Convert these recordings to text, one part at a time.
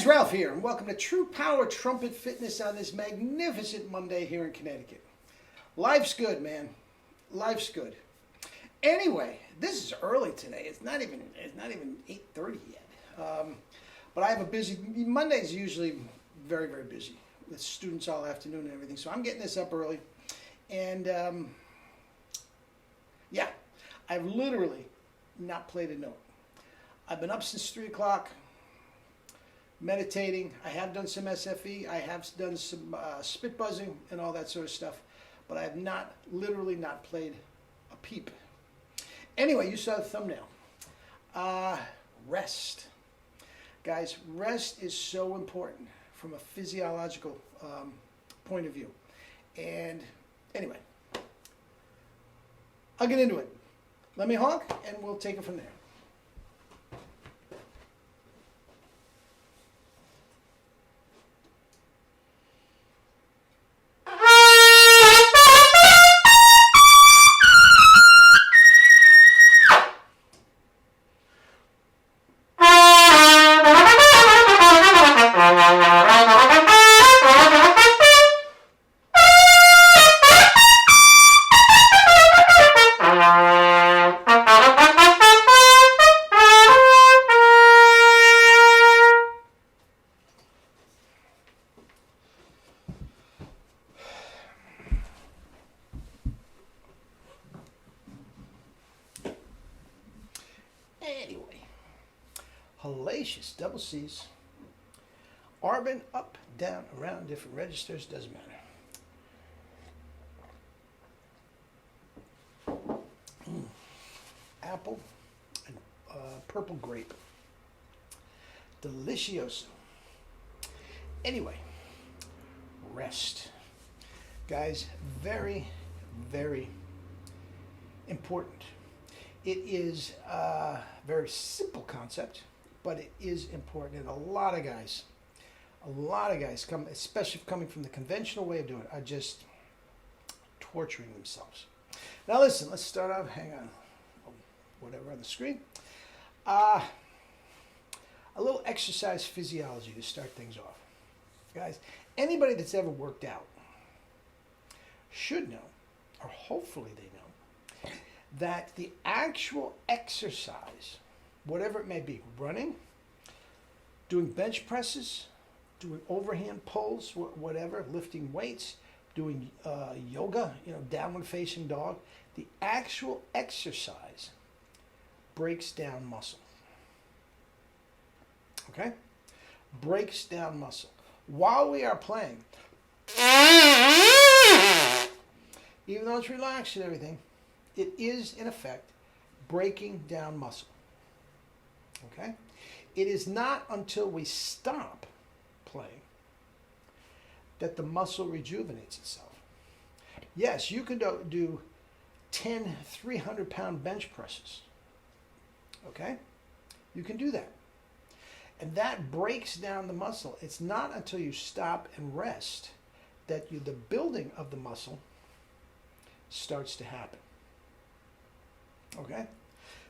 Ralph here, and welcome to True Power Trumpet Fitness on this magnificent Monday here in Connecticut. Life's good, man. Life's good. Anyway, this is early today. It's not even 8:30 yet. But I have a busy Monday's usually very, very busy with students all afternoon and everything. So I'm getting this up early, and yeah, I've literally not played a note. I've been up since 3 o'clock. Meditating. I have done some SFE. I have done some spit buzzing and all that sort of stuff, but I have literally not played a peep. Anyway, you saw the thumbnail. Rest. Guys, rest is so important from a physiological point of view. And anyway, I'll get into it. Let me honk and we'll take it from there. Anyway, hellacious, double C's. Arbin, up, down, around, different registers, doesn't matter. Apple and purple grape. Delicioso. Anyway, rest. Guys, very, very important. It is a very simple concept, but it is important. And a lot of guys come, especially coming from the conventional way of doing it, are just torturing themselves. Now listen, let's start off, hang on, whatever on the screen. A little exercise physiology to start things off. Guys, anybody that's ever worked out should know, or hopefully they know, that the actual exercise, whatever it may be, running, doing bench presses, doing overhand pulls, whatever, lifting weights, doing yoga, downward facing dog, the actual exercise breaks down muscle. Okay? Breaks down muscle. While we are playing, even though it's relaxed and everything, it is, in effect, breaking down muscle. Okay? It is not until we stop playing that the muscle rejuvenates itself. Yes, you can do 10 300-pound bench presses. Okay? You can do that. And that breaks down the muscle. It's not until you stop and rest that the building of the muscle starts to happen. Okay?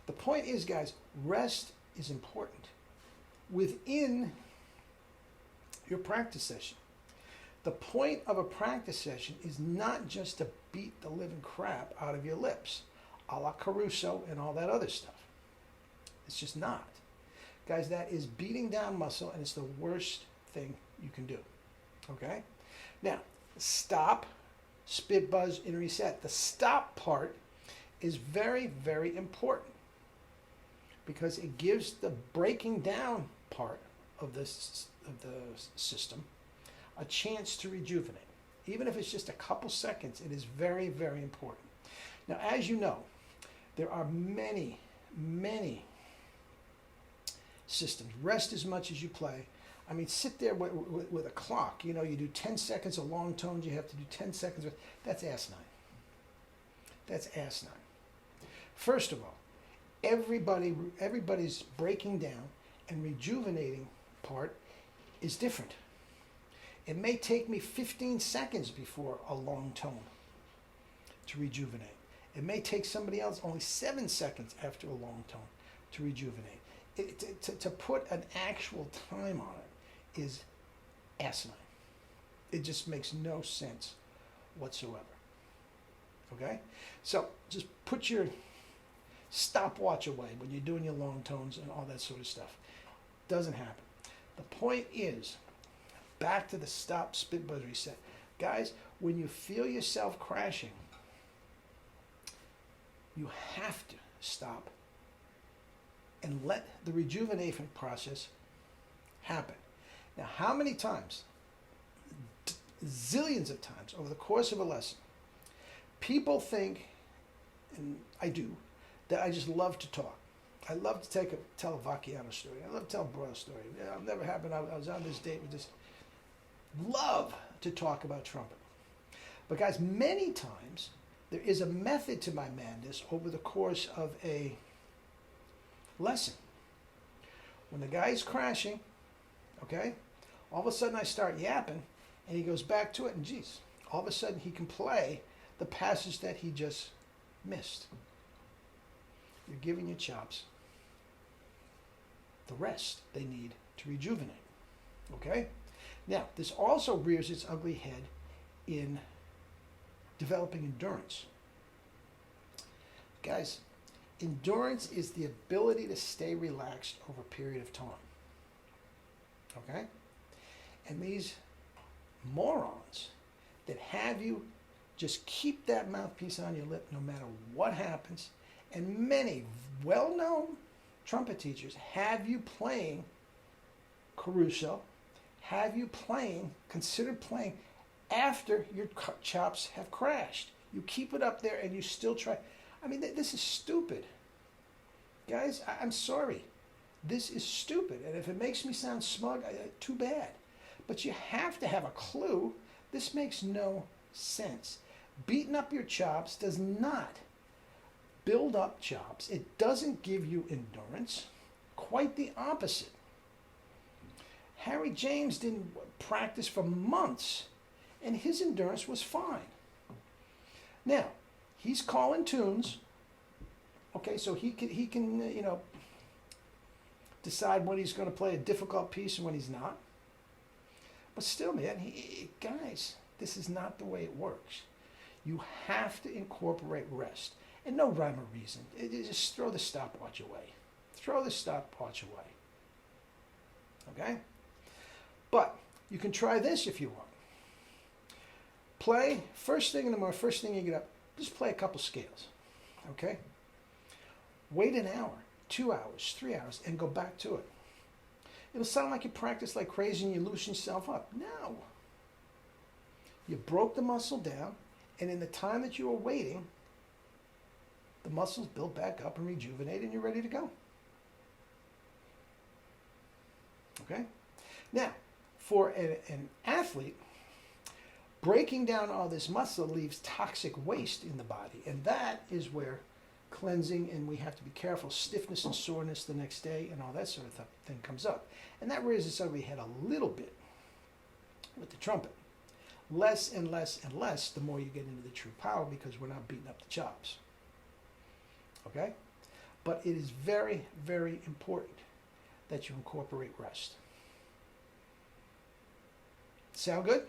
The point is, guys, rest is important within your practice session. The point of a practice session is not just to beat the living crap out of your lips, a la Caruso and all that other stuff. It's just not. Guys, that is beating down muscle, and it's the worst thing you can do. Okay? Now, stop, spit, buzz, and reset. The stop part is very, very important because it gives the breaking down part of the system a chance to rejuvenate. Even if it's just a couple seconds, it is very, very important. Now, as you know, there are many, many systems. Rest as much as you play. I mean, sit there with a clock. You do 10 seconds of long tones. You have to do 10 seconds. That's asinine. That's asinine. First of all, everybody's breaking down and rejuvenating part is different. It may take me 15 seconds before a long tone to rejuvenate. It may take somebody else only 7 seconds after a long tone to rejuvenate. To put an actual time on it is asinine. It just makes no sense whatsoever. Okay? So just put your stopwatch away when you're doing your long tones and all that sort of stuff. Doesn't happen. The point is, back to the stop, spit, buzz, reset. Guys, when you feel yourself crashing, you have to stop and let the rejuvenation process happen. Now, how many times, zillions of times over the course of a lesson, people think, and I do, that I just love to talk. I love to tell a Vacchiano story. I love to tell a Breuer story. It never happened. I was on this date with this. Love to talk about trumpet. But guys, many times there is a method to my madness over the course of a lesson. When the guy's crashing, okay, all of a sudden I start yapping and he goes back to it, and geez, all of a sudden he can play the passage that he just missed. You're giving your chops the rest they need to rejuvenate. Okay? Now, this also rears its ugly head in developing endurance. Guys, endurance is the ability to stay relaxed over a period of time. Okay? And these morons that have you just keep that mouthpiece on your lip no matter what happens, and many well-known trumpet teachers have you playing Caruso, have you consider playing after your chops have crashed. You keep it up there and you still try. I mean, this is stupid. Guys, I'm sorry. This is stupid. And if it makes me sound smug, too bad. But you have to have a clue. This makes no sense. Beating up your chops does not build up chops. It doesn't give you endurance. Quite the opposite. Harry James didn't practice for months, and his endurance was fine. Now, he's calling tunes. Okay, so he can decide when he's going to play a difficult piece and when he's not. But still, man, guys, this is not the way it works. You have to incorporate rest. And no rhyme or reason. Just throw the stopwatch away. Throw the stopwatch away. Okay? But you can try this if you want. Play first thing in the morning, first thing you get up, just play a couple scales. Okay? Wait an hour, 2 hours, 3 hours, and go back to it. It'll sound like you practice like crazy and you loosen yourself up. No. You broke the muscle down, and in the time that you were waiting, the muscles build back up and rejuvenate, and you're ready to go. Okay? Now, for an athlete, breaking down all this muscle leaves toxic waste in the body, and that is where cleansing, and we have to be careful, stiffness and soreness the next day and all that sort of thing comes up. And that raises its ugly head a little bit with the trumpet. Less and less and less the more you get into the true power, because we're not beating up the chops. Okay? But it is very, very important that you incorporate rest. Sound good?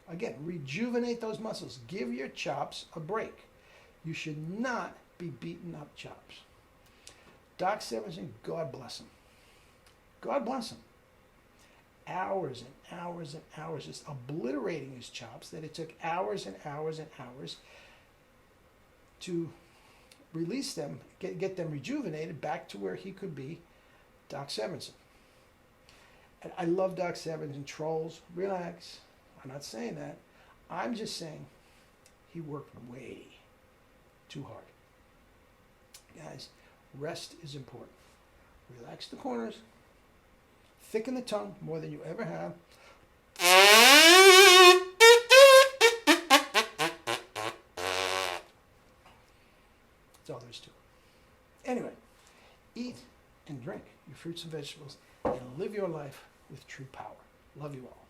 Again, rejuvenate those muscles. Give your chops a break. You should not be beating up chops. Doc Severinsen, God bless him. God bless him. Hours and hours and hours just obliterating his chops, that it took hours and hours and hours to release them, get them rejuvenated back to where he could be Doc Severinsen. And I love Doc Severinsen. Trolls, relax. I'm not saying that. I'm just saying he worked way too hard. Guys, rest is important. Relax the corners. Thicken the tongue more than you ever have. That's all there is to it. Anyway, eat and drink your fruits and vegetables and live your life with true power. Love you all.